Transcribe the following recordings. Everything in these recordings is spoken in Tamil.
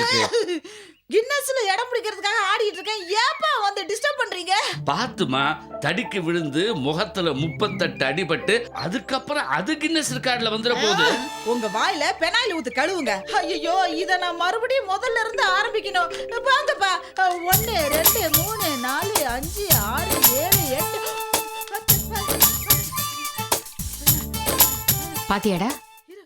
இருக்கு. கின்னஸ்ல இடம் பிடிக்கிறதுக்காக ஆடிட்டு இருக்கேன். ஏப்பா வந்து டிஸ்டர்ப் பண்றீங்க? பாத்துமா, தடிக்கு விழுந்து முகத்துல 38 அடிபட்டு அதுக்கப்புறம் அது கின்னஸ் ரெக்கார்ட்ல வந்துட போகுது. உங்க வாயில பெனாயில் ஊத்து கழுவுங்க. ஐயோ, இத நான் மறுபடியும் முதல்ல இருந்து ஆரம்பிக்கணும். வாங்கப்பா. 1 2 3 4 5 6 7 8. பாத்தியாடா,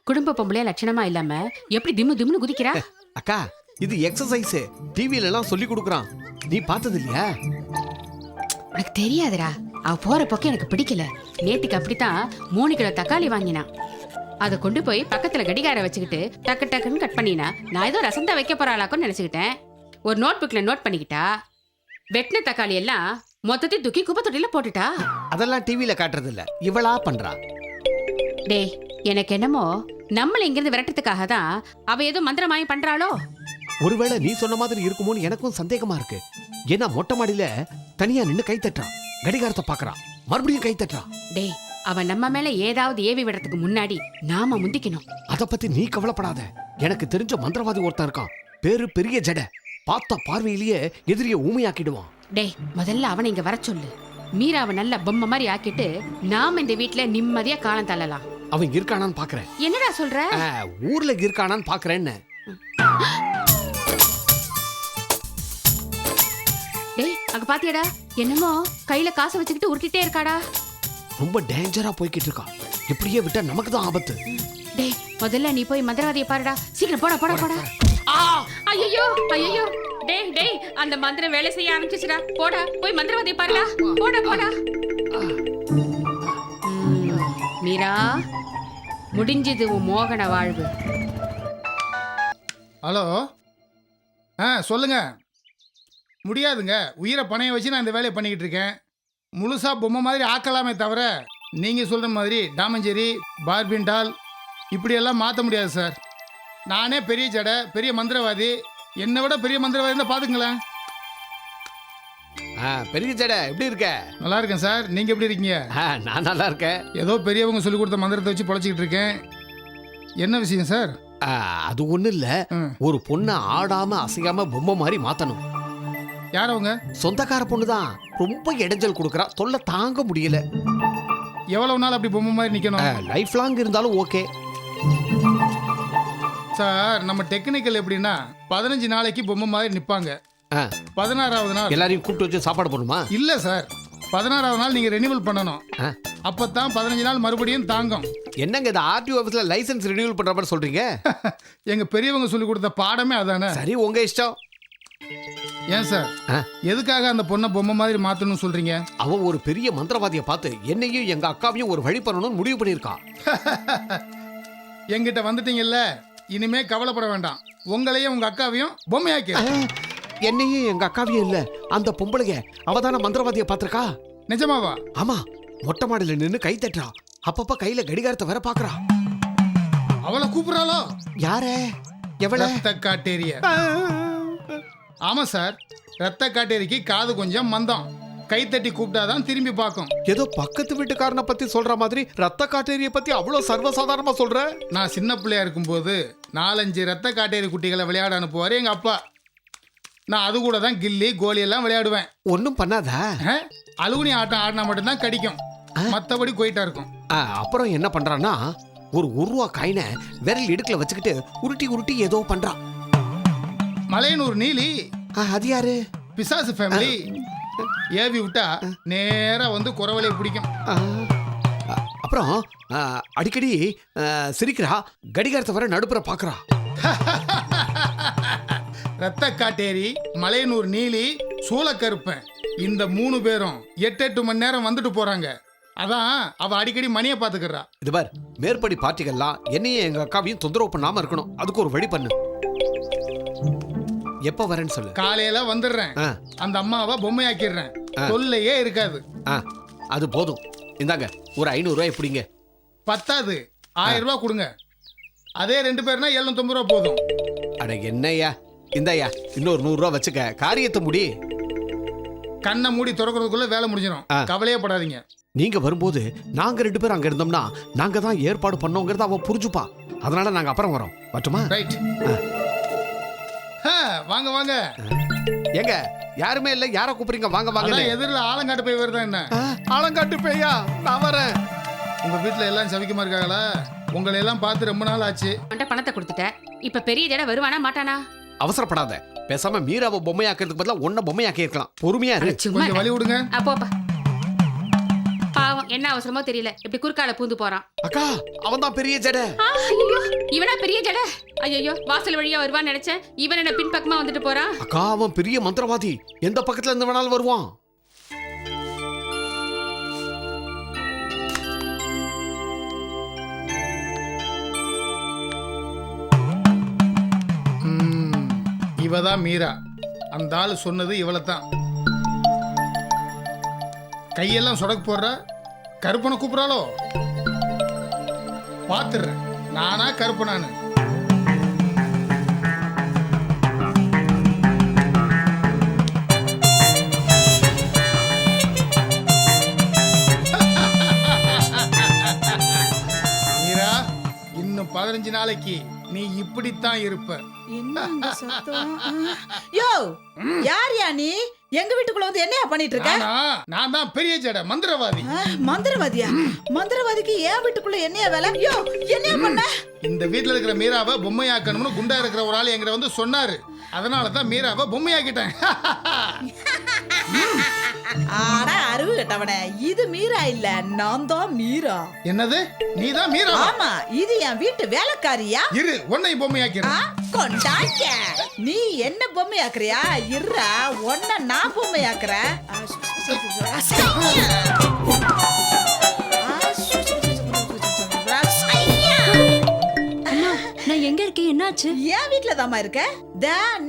குடும்ப பொம்பளையா லட்சணமா இல்லாம எப்படி திம்மு திம்னு குதிக்கிறா? அக்கா, இது எக்ஸசைஸ். டிவில எல்லாம் சொல்லி கொடுக்குறான். நீ பார்த்தது இல்லையா? உனக்கு தெரியாதுடா. அவ போற போக்கு எனக்கு பிடிக்கல. நேத்துக்கு அப்படித்தான் 3 கிலோ தக்காளி வாங்கினான். அதை கொண்டு போய் பக்கத்துல கடிகார வச்சுக்கிட்டு டக்கு டக்குன்னு கட் பண்ணினா, நான் ஏதோ ரசந்தா வைக்க போறாளாக்குன்னு நினைச்சுக்கிட்டேன். ஒரு நோட் புக்ல நோட் பண்ணிக்கிட்டா. வெட்டின தக்காளி எல்லாம் மொத்தத்தையும் தூக்கி குப்பை தொட்டில போட்டுட்டா. அதெல்லாம் டிவில காட்டுறது இல்ல, இவளா பண்றா. டேய், எனக்கு என்னமோ நம்மள இங்கிருந்து விரட்டுறதுக்காக தான் அவ ஏதோ மந்திரமாயி பண்றாளோ? ஒருவேளை நீ சொன்ன மாதிரி இருக்குமோன்னு எனக்கும் சந்தேகமா இருக்கு. ஏன்னா மொட்டை மாடியில தனியா நின்னு கை தட்டுறான், கடிகாரத்தை பாக்குறான், மறுபடியும் கை தட்டுறான். டேய், அவன் நம்ம மேல ஏதாவது ஏவி விடுறதுக்கு முன்னாடி நாம முந்திக்கணும். அத பத்தி நீ கவலைப்படாத. எனக்கு தெரிஞ்ச மந்திரவாதி ஒருத்தன் இருக்கான். பேரு பெரிய ஜடை. பார்த்த பார்வையிலேயே எதிரிய ஊமையாக்கிடுவான். டேய், முதல்ல அவனை இங்க வர சொல்லு. மீராவை நல்ல பொம்மை மாதிரி ஆக்கிட்டு நாம இந்த வீட்ல நிம்மதியா காலம் தள்ளலாம். அவன் இருக்கானான்னு பாக்குறேன். என்னடா சொல்ற? ஊர்ல இருக்கானான்னு பாக்குறேன்னு. டேய், அங்க பாத்தியாடா, என்னமோ கையில காசை வச்சுக்கிட்டு உருட்டிட்டே இருக்காடா. ரொம்ப டேஞ்சரா போய்கிட்டு இருக்கான். இப்படியே விட்டா நமக்கு தான் ஆபத்து. டேய், முதல்ல நீ போய் மந்திரவாதியை பாருடா. சீக்கிரம் போடா போடா போடா. ஐயோ ஐயோ, டேய் டேய், அந்த மந்திரம் வேலை செய்ய ஆரம்பிச்சிச்சுடா. போடா, போய் மந்திரவாதியை பாருடா. போடா போடா. மீரா, முடிஞ்சது உன் மோகன வாழ்வு. ஹலோ, சொல்லுங்க. முடியாதுங்க. உயிரை பணைய வச்சு நான் இந்த வேலையை பண்ணிக்கிட்டு இருக்கேன். முழுசா பொம்மை மாதிரி ஆக்கலாமே தவிர நீங்கள் சொல்கிற மாதிரி டாமஞ்சேரி, பார்பின் டால் இப்படியெல்லாம் மாற்ற முடியாது சார். நானே பெரிய ஜடை, பெரிய மந்திரவாதி. என்னை விட பெரிய மந்திரவாதி தான் பார்த்துங்களேன். பெரிய ஜடை, எப்படி இருக்க? நல்லா இருக்கேன் சார். நீங்கள் எப்படி இருக்கீங்க? நான் நல்லா இருக்கேன். ஏதோ பெரியவங்க சொல்லிக் கொடுத்த மந்திரத்தை வச்சு பொழைச்சிக்கிட்டு இருக்கேன். என்ன விஷயம் சார்? அது ஒண்ணு இல்ல. ஒரு பொண்ணை ஆடாம அசையாம பொம்மை மாதிரி மாத்தணும். யார் அவங்க? சொந்தக்கார பொண்ணுதான். ரொம்ப இடைஞ்சல் கொடுக்கறா, தொல்லை தாங்க முடியல. எவ்வளவு நாள் அப்படி பொம்மை மாதிரி நிக்கணும்? லைஃப் லாங் இருந்தாலும் ஓகே சார். நம்ம டெக்னிக்கல் எப்படின்னா 15 நாளைக்கு பொம்மை மாதிரி நிப்பாங்க. 16வது நாள் எல்லாரையும் கூப்பிட்டு வச்சு சாப்பாடு போடணுமா? இல்ல சார், 16வது நாள் நீங்க ரெனிவல் பண்ணணும். அப்பதான் 15 நாள் மறுபடியும் தாங்கும். என்னங்க இது ஆர்டிஓ ஆபீஸ்ல லைசென்ஸ் ரினியூவல் பண்ற மாதிரி சொல்றீங்க? எங்க பெரியவங்க சொல்லி கொடுத்த பாடமே அதானே. சரி, உங்க இஷ்டம். ஏன் சார், எதுக்காக அந்த பொண்ணை பொம்மை மாதிரி மாத்தணும்னு சொல்றீங்க? அவன் ஒரு பெரிய மந்திரவாதியை பார்த்து என்னையும் எங்க அக்காவையும் ஒரு வழி பண்ணணும்னு முடிவு பண்ணிருக்கான். எங்கிட்ட வந்துட்டீங்கல்ல, இனிமே கவலைப்பட வேண்டாம். உங்களையும் உங்க அக்காவையும் பொம்மையாக்கி. என்னையும் எங்க அக்காவையும் இல்ல, அந்த பொம்பளைய அவதான மந்திரவாதியை பார்த்திருக்கா. நிஜமாவா? ஆமா, மொட்டை மாடியில நின்னு கை தட்டுறா. அப்பப்ப கையில கடிகாரத்தை வேற பாக்குறா. அவளை கூப்பிடுறாளோ? யார? எவள? ரத்த காட்டேரிய. ஆமா சார், ரத்த காட்டேரிக்கு காது கொஞ்சம் மந்தம். கைத்தட்டி கூப்பிட்டாதான் திரும்பி பார்க்கும். ஏதோ பக்கத்து வீட்டுக்காரனை பத்தி சொல்ற மாதிரி ரத்த காட்டேரிய பத்தி அவ்வளவு சர்வசாதாரணமா சொல்ற. நான் சின்ன பிள்ளையா இருக்கும்போது 4-5 ரத்த காட்டேரி குட்டிகளை விளையாட அனுப்புவாரு எங்க அப்பா. நான் அது கூட தான் கில்லி கோலி எல்லாம் விளையாடுவேன். ஒன்னும் பண்ணாதா? அலுகுனி ஆட்டம் ஆடினா மட்டும்தான் கடிக்கும், மற்றபடி போயிட்டா இருக்கும். அப்புறம் என்ன பண்றான்னா ஒரு 1 ரூபா காயினை விரல் இடுக்குல வச்சுக்கிட்டு உருட்டி உருட்டி ஏதோ பண்றான். மலையனூர் நீலி அது யாரு? பிசாசு ஃபேமிலி. ஏவி விட்டா நேரா வந்து குறவலையை பிடிக்கும். அப்புறம் அடிக்கடி சிரிக்கிறா, கடிகாரத்தை வர நடுப்புற பாக்குறா. ரத்த காட்டேரி, மலையனூர் நீலி, சூளக்கருப்பன், இந்த 3 பேரும் 8 மணி நேரம் வந்துட்டு போறாங்க. அதான் அவ அடிக்கடி மணியை பாத்துக்கிறா. இது பார், மேற்படி பார்ட்டிகள்லாம் என்னையும் எங்க அக்காவையும் தொந்தரவு பண்ணாம இருக்கணும். அதுக்கு ஒரு வழி பண்ணு. எப்ப வரேன்னு சொல்லு. காலையில வந்துடுறேன். அந்த அம்மாவை பொம்மையாக்கிடுறேன். தொல்லையே இருக்காது. அது போதும். இந்தாங்க ஒரு 500 ரூபாய் எப்படிங்க? பத்தாது, 1000 ரூபாய் கொடுங்க. அதே 2 பேர்னா 750 ரூபாய் போதும். அட என்னய்யா, இந்தாயா இன்னொரு 100 ரூபாய் வச்சுக்க, காரியத்தை முடி. கண்ணை மூடி திறக்கிறதுக்குள்ள வேலை முடிஞ்சிடும். கவலையே படாதீங்க. நீங்க வரும்போது நாங்க 2 பேரும் அங்க இருந்தோம்னா நாங்க தான் ஏற்பாடு பண்ணோங்கிறத அவ புரிஞ்சுப்பா. அதனால நாங்க அப்புறம் வரோம். வரட்டுமா? ரைட். வாங்க வாங்க. எங்க யாருமே இல்ல, யார கூப்பிடுறீங்க? வாங்க வாங்க. எதிரில் ஆலங்காட்டு போய் வருதா என்ன? ஆலங்காட்டு பேயா? நான் வரேன். உங்க வீட்டுல எல்லாம் சவிக்கமா இருக்காங்களா? உங்களை எல்லாம் பார்த்து ரொம்ப நாள் ஆச்சு. பணத்தை கொடுத்துட்ட, இப்ப பெரிய ஜட வருவானா மாட்டானா? அவசரப்படாத. பேசாம மீராவை பொம்மையாக்கிறதுக்கு பதிலா ஒன்ன பொம்மையாக்கி இருக்கலாம். பொறுமையா இரு. கொஞ்சம் வழி விடுங்க. அப்போப்பா, பாவம் என்ன அவசரமோ தெரியல, இப்படி குறுக்கால பூந்து போறான். அக்கா, அவன் தான் பெரிய ஜடை. ஐயோ, இவனா பெரிய ஜடை? ஐயோ, வாசல் வழியா வருவான்னு நினைச்சேன். இவன் என்ன பின்பக்கமா வந்துட்டு போறான். அக்கா, அவன் பெரிய மந்திரவாதி. எந்த பக்கத்துல இருந்து வேணாலும் வருவான். இவதான் மீரா. அந்த ஆளு சொன்னது இவளைத்தான். கையெல்லாம் சொடக்கு போடுற. கருப்பனை கூப்பிடறாளோ? பாத்துறேன் நானா கருப்பனானு. மீரா, இன்னும் 15 நாளைக்கு நீ இப்படித்தான் இருப்ப. யோ, யாரியா நீ? எங்க வீட்டுக்குள்ள வந்து என்னையா பண்ணிட்டு இருக்க? நான் தான் பெரிய ஜட மந்திரவாதி. மந்திரவாதியா? மந்திரவாதிக்கு ஏன் வீட்டுக்குள்ள என்னையா வேலை? யோ, என்னையா பண்ண? இந்த வீட்டுல இருக்கிற மீராவை பொம்மையாக்கணும்னு குண்டா இருக்கிற ஒரு ஆள் என்கிட்ட வந்து சொன்னாரு. அதனால தான் மீராவை பொம்மையாக்கிட்டேன். ஆனா அறிவு கட்டவனே, இது மீரா இல்ல, நான் தான் மீரா. என்னது? நீ தான் மீரா? ஆமா, இது என் வீட்டு வேலைக்காரியா. இரு, உன்னை பொம்மையாக்கிறேன். கொண்டாக்க. நீ என்ன பொம்மையாக்குறியா? இருடா, உன்னை நான் பொம்மையாக்குறேன். நான் எங்க இருக்கேன்? என்னாச்சு? என் வீட்டுல தாமா இருக்க.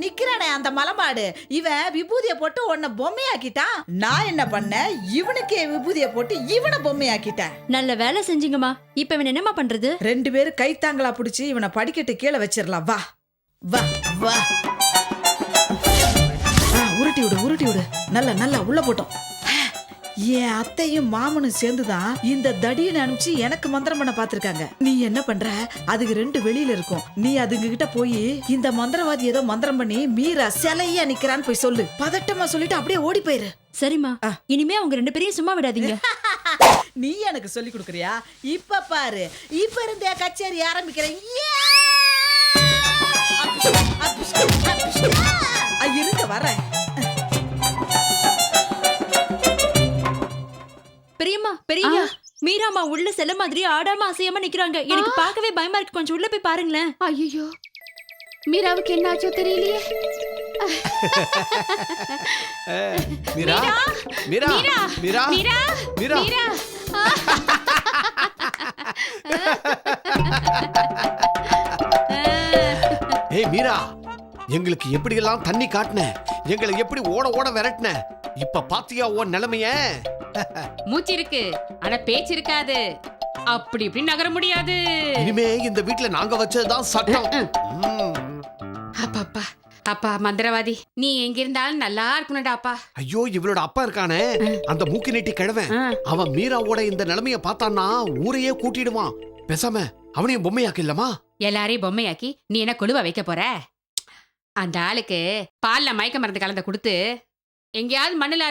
நிக்கிறானே அந்த மலமாடு, இவன் விபூதிய போட்டு உன்னை பொம்மையாக்கிட்டான். நான் என்ன பண்ண? இவனுக்கே விபூதிய போட்டு இவனை பொம்மையாக்கிட்டேன். நல்ல வேலை செஞ்சீங்கம்மா. இப்ப இவன் என்னமா பண்றது? 2 பேரும் கைத்தாங்களா பிடிச்சி இவனை படிக்கட்டு கீழே வச்சிடலாம். வா வா வா. உருட்டி விடு, உருட்டி விடு. நல்லா நல்லா உள்ள போட்டோம். என் அத்தையும் மாமனும் சேர்ந்துதான் இந்த தடியனை அனுப்பிச்சு எனக்கு மந்திரம் பண்ண பாத்திருக்காங்க. நீ என்ன பண்ற? அதுக்கு 2 வெளியில இருக்கும். நீ அதுங்க கிட்ட போய் இந்த மந்திரவாதி ஏதோ மந்திரம் பண்ணி மீரா சிலையா நிக்கிறான்னு போய் சொல்லு. பதட்டமா சொல்லிட்டு அப்படியே ஓடி போயிரு. சரிம்மா, இனிமே அவங்க 2 பேரையும் சும்மா விடாதீங்க. நீ எனக்கு சொல்லி கொடுக்குறியா? இப்ப பாரு, இப்ப இருந்தே கச்சேரி ஆரம்பிக்கிறேன். இருக்க வரேன். பெரியம்மா, பெரியம்மா, மீராமா உள்ள செல்ல மாதிரி ஆடாம அசையாம நிக்கிறாங்க. எனக்கு பார்க்கவே பயமா இருக்கு. கொஞ்சம் உள்ள போய் பாருங்களேன். ஐயோ, மீராவுக்கு என்னாச்சோ தெரியலையே. மீரா, மீரா, மீரா, மீரா, மீரா, மீரா. ஏய் மீரா, எங்களுக்கு எப்படி எல்லாம் தண்ணி காட்டின, எங்களை எப்படி ஓட ஓட விரட்டின. இப்ப பாத்தியா உன் நிலைமைய? மூச்சு இருக்கு, ஆனா பேச்சு இருக்காது. அப்படி இப்படி நகர முடியாது. இனிமே இந்த வீட்டுல நாங்க வச்சதுதான் சட்டம். அப்பா அப்பா மந்திரவாதி, நீ எங்க இருந்தாலும் நல்லா இருக்கணும்டாப்பா. ஐயோ, இவளோட அப்பா இருக்கானே, அந்த மூக்கி நீட்டி கிழவன், அவன் மீராவோட இந்த நிலைமைய பார்த்தான்னா ஊரையே கூட்டிடுவான். பேசாம அவனையும் பொம்மையாக்கு இல்லமா? எல்லாரையும் பொம்மையாக்கி நீ என்ன கொழுவா வைக்க போற? அந்த ஆளுக்கு பால்ல மயக்க மருந்து கலந்த கொடுத்து எங்கேயாவது மண்ணுல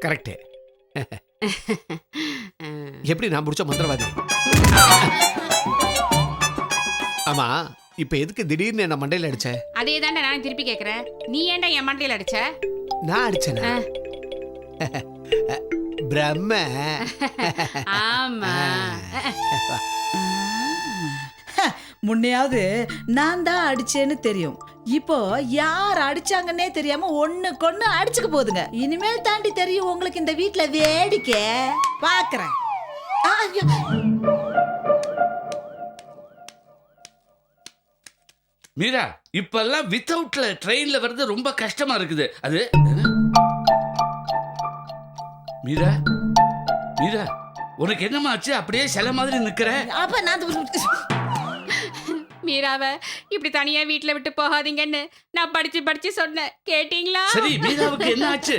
கரெக்ட். எப்படி நான் முடிச்ச மந்திரவாதி? ஆமா, இப்ப எதுக்கு திடீர்னு என்ன மண்டையில அடிச்ச? அதே தாண்டா நான் திருப்பி கேக்குறேன். நீ ஏன்டா என் மண்டையில அடிச்ச? நான் அடிச்சேனா? பிரம்ம. ஆமா. முன்னையாவது நான் தான் அடிச்சேன்னு தெரியும். இப்போ யார் அடிச்சாங்கன்னே தெரியாம ஒண்ணுக்கொண்ணு அடிச்சுக்க போகுதுங்க. இனிமேல் தாண்டி தெரியும் உங்களுக்கு இந்த வீட்ல வேடிக்கை பாக்குறேன். மீரா, இப்பெல்லாம் வித்தவுட்ல ட்ரெயின்ல வர்றது ரொம்ப கஷ்டமா இருக்குது. அது மீரா, மீரா, உனக்கு என்னமா ஆச்சு? அப்படியே சில மாதிரி நிக்கிற. அப்ப நான் மீராவ இப்படி தனியா வீட்டுல விட்டு போகாதீங்கன்னு நான் படிச்சு சொன்னேன். கேட்டீங்களா? சரி, மீராவுக்கு என்ன ஆச்சு?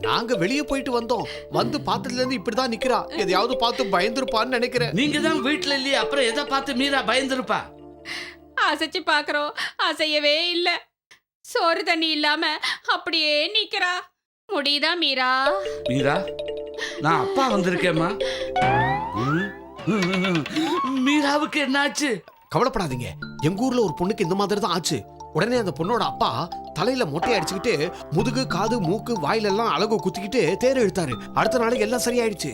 நாங்க வெளியே போயிட்டு வந்தோம். வந்து பார்த்ததுல இருந்து இப்படிதான் நிக்கிறா. எதையாவது பார்த்து பயந்துருப்பான்னு நினைக்கிறேன். நீங்க தான் வீட்டுல இல்லையே, அப்புறம் எதை பார்த்து மீரா பயந்துருப்பா? அசைச்சு பாக்குறோம், அசையவே இல்ல. சோறு தண்ணி இல்லாம அப்படியே நிக்கிறா. முடியுதா மீரா? மீரா, நான் அப்பா வந்திருக்கேம்மா. மீராவுக்கு என்ன ஆச்சு? கவலைப்படாதீங்க. எங்க ஊர்ல ஒரு பொண்ணுக்கு இந்த மாதிரி தான் ஆச்சு. உடனே அந்த பொண்ணோட அப்பா தலையில மொட்டை அடிச்சுக்கிட்டு முதுகு, காது, மூக்கு, வாயிலெல்லாம் அழகு குத்திக்கிட்டு தேர் இழுத்தாரு. அடுத்த நாளைக்கு எல்லாம் சரியாயிடுச்சு.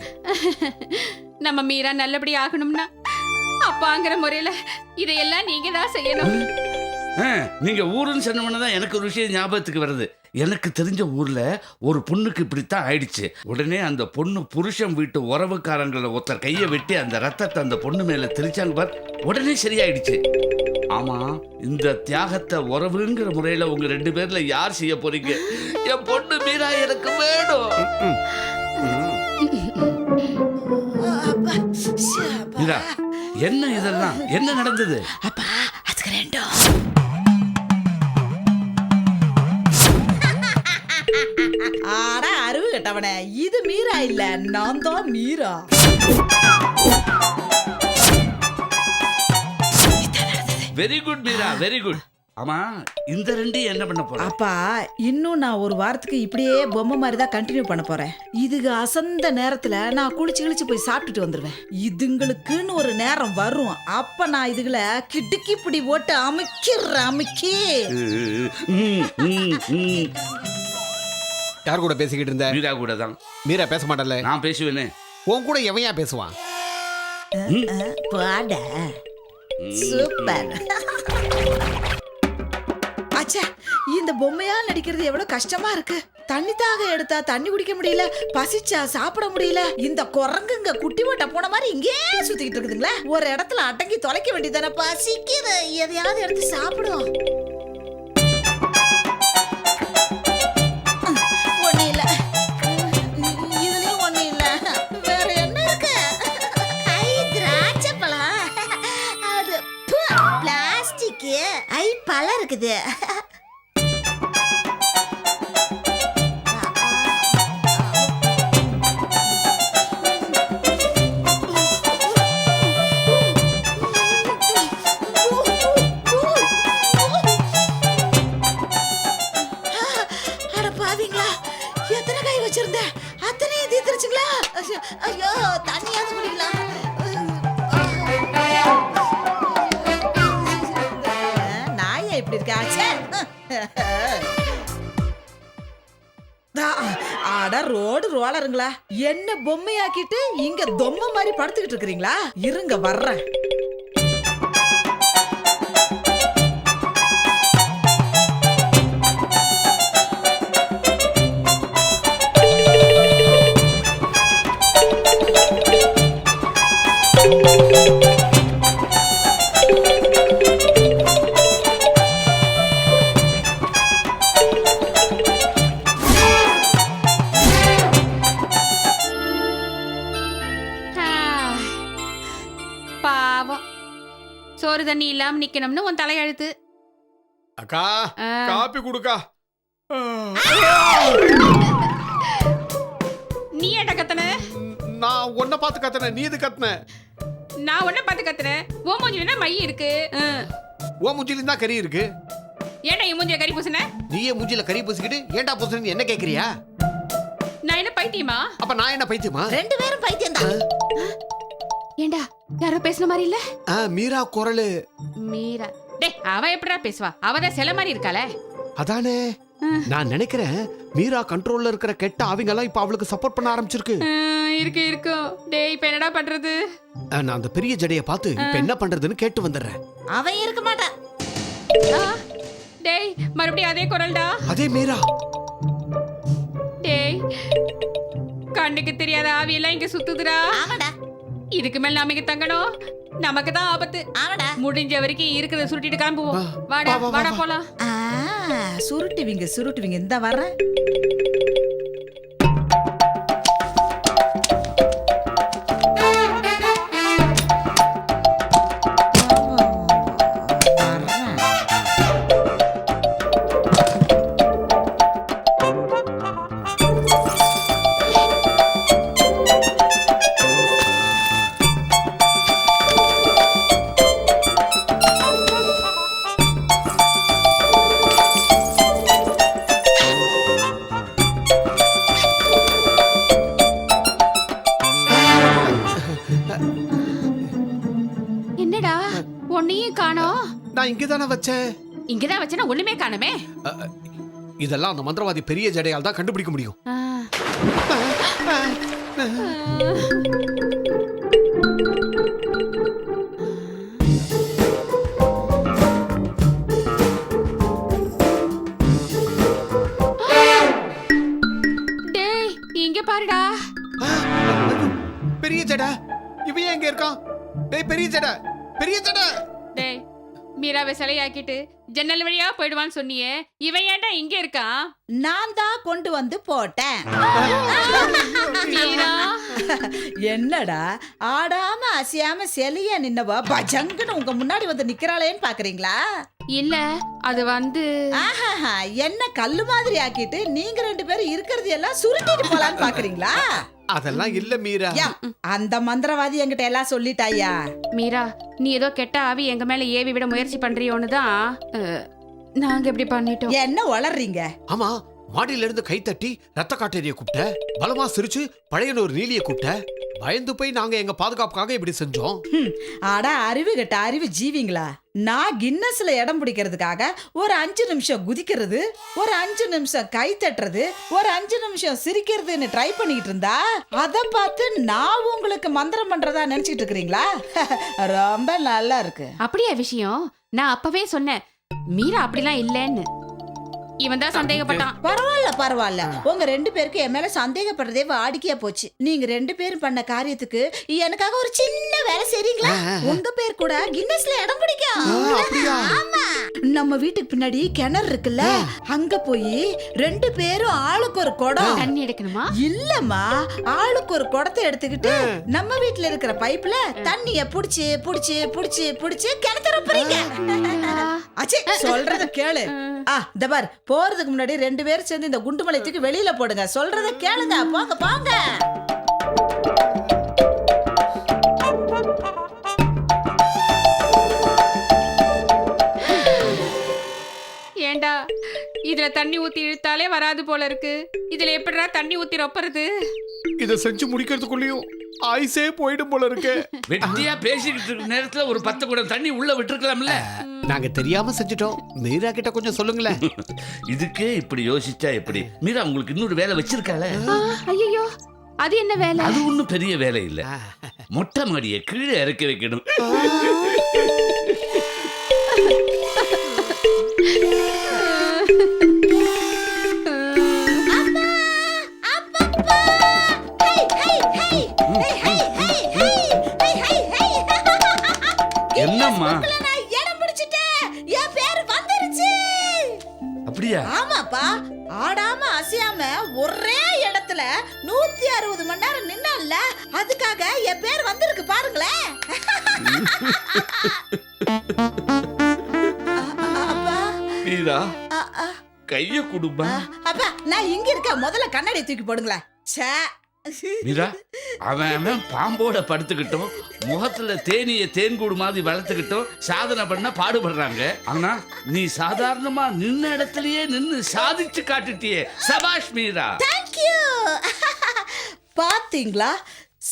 நம்ம மீரா நல்லபடி ஆகணும்னா அப்பாங்கிற முறையில இதையெல்லாம் நீங்க தான் செய்யணும். நீங்க ஊருன்னு சொன்னவனதான் எனக்கு ஒரு விஷயம் ஞாபகத்துக்கு வருது. எனக்கு தெரிஞ்ச ஊர்ல ஒரு பொண்ணுக்கு இப்படித்தான் ஆயிடுச்சு. உடனே அந்த பொண்ணு புருஷன் வீட்டு உறவுக்காரங்களை ஒருத்தர் கையை வெட்டி அந்த ரத்தத்தை அந்த பொண்ணு மேல தெளிச்சாங்க பார். உடனே சரியாயிடுச்சு. ஆமா, இந்த தியாகத்தை உறவுங்கிற முறையில உங்க 2 பேர்ல யார் செய்ய போறீங்க? என் பொண்ணு மீரா எனக்கு வேணும். மீரா, என்ன இதெல்லாம்? என்ன நடந்தது? அப்பா அதுக்கு ரெண்டும் ஆடா அறிவு கட்டவனே. இது மீரா இல்ல, நான் தான் Meera. Very good Meera, very good. ஆமா, இந்த 2 என்ன பண்ண போற? அப்பா இன்னும் நான் ஒரு வாரத்துக்கு இப்படியே பொம்மை மாதிரி தான் கண்டினியூ பண்ண போறேன். இதுக்கு அசந்த நேரத்துல நான் குளிச்சு போய் சாப்பிட்டுட்டு வந்துருவேன். இதுங்களுக்குன்னு ஒரு நேரம் வரும். அப்ப நான் இதுகளை கிடுக்கி பிடி போட்டு அமுக்கி. யார் கூட பேசிக்கிட்டு இருந்த? மீரா கூட தான். மீரா பேச மாட்டல. நான் பேசுவேனே. உன் கூட எவையா பேசுவான்? பாட சூப்பர். அச்சா, இந்த பொம்மையால் நடிக்கிறது எவ்வளவு கஷ்டமா இருக்கு. தண்ணி தாக எடுத்தா தண்ணி குடிக்க முடியல, பசிச்சா சாப்பிட முடியல. இந்த குரங்குங்க குட்டி வட்ட போன மாதிரி இங்கே சுத்திக்கிட்டு இருக்குதுங்களா? ஒரு இடத்துல அடங்கி தொலைக்க வேண்டியதானே. பசிக்குது, எதையாவது எடுத்து சாப்பிடும். ஒண்ணு இல்ல, இதுலயும் ஒண்ணு இல்ல. வேற என்ன இருக்கு? திராட்சை பழம், அது பிளாஸ்டிக். பழம் இருக்குது. எத்தனை காய் வச்சிருந்தேன்? அத்தனையும் தீர்த்துருச்சுங்களா? ஐயோ, தண்ணியாவது குடிக்கலாம். நாயா இப்படி இருக்காச்சே. ஆட ரோடு ரோலருங்களா, என்ன பொம்மையாக்கிட்டு இங்க பொம்மை மாதிரி படுத்துக்கிட்டு இருக்கிறீங்களா? இருங்க வர்றேன். பாவம், சோறு தண்ணி இல்லாம நிக்கணும்னு உன் தலையெழுத்து. அக்கா, காப்பி குடுக்கா. நீ ஏட்ட கத்தன? நான் உன்னை பார்த்து கத்துனேன். நீ எது கத்துன? நான் உன்னை பார்த்து கத்துறேன். ஓ மூஞ்சில மை இருக்கு. ஓ மூஞ்சில தான் கறி இருக்கு. ஏன்டா என் மூஞ்சில கறி பூசுன? நீயே மூஞ்சில கறி பூசிக்கிட்டு ஏன்டா பூசுனன்னு என்ன கேக்குறியா? நான் என்ன பைத்தியமா? அப்ப நான் என்ன பைத்தியமா? ரெண்டு பேரும் பைத்தியம் தான். ஏண்டா யாரோ பேசுன மாதிரி இல்ல? மீரா குரலு. மீரா டேய், அவ எப்படிடா பேசுவா? அவதான் சில மாதிரி இருக்காளே. அதானே நான் நினைக்கிறேன். மீரா கண்ட்ரோல்ல இருக்கிற கெட்ட ஆவிங்க எல்லாம் இப்ப அவளுக்கு சப்போர்ட் பண்ண ஆரம்பிச்சிருக்கு. இருக்கு இருக்கும். டேய் இப்ப என்னடா பண்றது? நான் அந்த பெரிய ஜடைய பார்த்து இப்ப என்ன பண்றதுன்னு கேட்டு வந்துடுறேன். அவன் இருக்க மாட்டான். டேய் மறுபடியும் அதே குரல்டா. அதே மீரா. டேய் கண்ணுக்கு தெரியாத ஆவி எல்லாம் இங்க சுத்துதுடா. ஆமாடா இதுக்கு மேல நாம இங்க தங்கணும், நமக்கு தான் ஆபத்து. ஆமாடா. முடிஞ்ச வரைக்கும் இருக்கிறத சுருட்டிட்டு கிளம்புவோம். வாடா வாடா போலாம். சுருட்டுவீங்க இந்த வர்றேன். என்னடா ஒன்னையும் காணோம்? நான் இங்கதானே வச்சேன். இங்கதான் வச்சனா ஒண்ணுமே காணுமே. இதெல்லாம் அந்த மந்திரவாதி பெரிய ஜடையால் தான் கண்டுபிடிக்க முடியும். டேய் இங்க பாருடா. பெரிய ஜடை இவன் எங்க இருக்கான்? டேய் பெரிய ஜடை, பெரிய ஜடை. டேய் மீராவை சிலையாக்கிட்டு ஜன்னல் வழியா போயிடுவான்னு சொன்னியே, இவன் ஏன்டா இங்க இருக்கான்? நான் தான் கொண்டு வந்து போட்டேன். மீரா என்னடா ஆடாம அசையாம செலியா நின்னவா பஜங்குன்னு உங்க முன்னாடி வந்து நிக்கிறாளேன்னு பாக்குறீங்களா? இல்ல அது வந்து ஆஹாஹா, என்ன கல்லு மாதிரி ஆக்கிட்டு நீங்க ரெண்டு பேரும் இருக்கிறது எல்லாம் சுருட்டிட்டு போலான்னு பாக்குறீங்களா? அதெல்லாம் இல்ல மீரா. யா, அந்த மந்திரவாதி என்கிட்ட எல்லாம் சொல்லிட்டாயா. மீரா நீ ஏதோ கெட்ட ஆவி எங்க மேல ஏவி விட முயற்சி பண்றியோன்னு தான் நாங்க இப்படி பண்ணிட்டோம். என்ன வளர்றீங்க? ஆமா, மாடியில இருந்து கை தட்டி ரத்த காட்டேரிய கூப்பிட்ட, பலமா சிரிச்சு பழையனூர் நீலிய கூப்பிட்ட. பயந்து போய் நாங்க எங்க பாதுகாப்புக்காக இப்படி செஞ்சோம். ஆடா அறிவு கெட்ட அறிவு ஜீவிங்களா. நான் கின்னஸ்ல இடம் பிடிக்கிறதுக்காக ஒரு 5 நிமிஷம் குதிக்கிறது, ஒரு 5 நிமிஷம் கை தட்டுறது, ஒரு 5 நிமிஷம் சிரிக்கிறதுன்னு ட்ரை பண்ணிக்கிட்டு இருந்தா அத பார்த்து நான் உங்களுக்கு மந்திரம் பண்றதா நினைச்சிட்டு இருக்கிறீங்களா? ரொம்ப நல்லா இருக்கு. அப்படியா விஷயம்? நான் அப்பவே சொன்னேன் மீரா அப்படிலாம் இல்லைன்னு. இவன் தான் சந்தேகப்பட்டான். பரவாயில்ல உங்க ரெண்டு பேருக்கு என் மேல சந்தேகப்படுறதே வாடிக்கையா போச்சு. நீங்க ரெண்டு பேரும் பண்ண காரியத்துக்கு எனக்காக ஒரு சின்ன வேலை செய்றீங்களா? உங்க பேர் கூட கின்னஸ்ல இடம் பிடிக்கும். ஆமா, நம்ம வீட்டுக்கு பின்னாடி கிணறு இருக்குல்ல, அங்க போய் ரெண்டு பேரும் ஆளுக்கு ஒரு குடம் தண்ணி எடுக்கணுமா? இல்லம்மா, ஆளுக்கு ஒரு குடத்தை எடுத்துக்கிட்டு நம்ம வீட்டுல இருக்கிற பைப்ல தண்ணிய புடிச்சு புடிச்சு புடிச்சு புடிச்சு கிணத்து ரொப்புறீங்க. அச்சே, சொல்றத கேளு. இந்த பார், போறதுக்கு முன்னாடி ரெண்டு பேரும் சேர்ந்து இந்த குண்டுமலைத்துக்கு வெளியில போடுங்க. சொல்றத கேளுங்க. போங்க போங்க. ஏண்டா இதுல தண்ணி ஊத்தி இழுத்தாலே வராது போல இருக்கு. இதுல எப்படிடா தண்ணி ஊத்தி ரொப்பறது? இத செஞ்சு முடிக்கிறதுக்குள்ளயும் ஆயுசே போயிடும் போல இருக்கு. வெட்டியா பேசிக்கிட்டு இருக்க நேரத்துல ஒரு 10 குடம் தண்ணி உள்ள விட்டுருக்கலாம்ல. நாங்க தெரியாம செஞ்சுட்டோம். மீரா கிட்ட கொஞ்சம் சொல்லுங்களேன். இதுக்கே இப்படி யோசிச்சா எப்படி? மீரா உங்களுக்கு இன்னொரு வேலை வச்சிருக்காளே. ஐயோ அது என்ன வேலை? அது ஒண்ணும் பெரிய வேலை இல்ல. மொட்டை மாடியை கீழே இறக்கி வைக்கணும். என்னம்மா? இடம் பிடிச்சிட்டேன். என் பேர் வந்துருச்சு. அப்படியா? ஆமாப்பா, ஆடாம அசையாம ஒரே இடத்துல 160 மணி நேரம் நின்னல்ல, அதுக்காக என் பேர் வந்திருக்கு பாருங்களேன். அப்பா, மீரா கைய குடுமா. அப்பா நான் இங்க இருக்க. முதல்ல கண்ணாடி தூக்கி போடுங்களேன். ச்சே. மீரா, அவன் பாம்போட படுத்துக்கிட்டோம், முகத்துல தேனிய தேன்கூடு மாதிரி வளர்த்துக்கிட்டோம் சாதனை பண்ண பாடுபடுறாங்க. ஆனா நீ சாதாரணமா நின்ன இடத்துலயே நின்னு சாதிச்சு காட்டுட்டியே. சபாஷ் மீரா. Thank you. பாத்தீங்களா,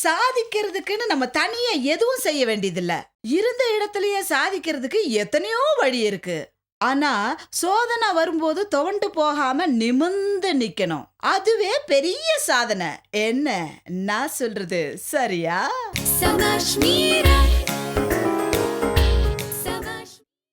சாதிக்கிறதுக்குன்னு நம்ம தனியா எதுவும் செய்ய வேண்டியதில்ல. இருந்த இடத்துலயே சாதிக்கிறதுக்கு எத்தனையோ வழி இருக்கு. ஆனா சோதனை வரும்போது துவண்டு போகாம நிமிர்ந்து நிக்கணும். அதுவே பெரிய சாதனை. என்ன நான் சொல்றது சரியா? Sagash Mira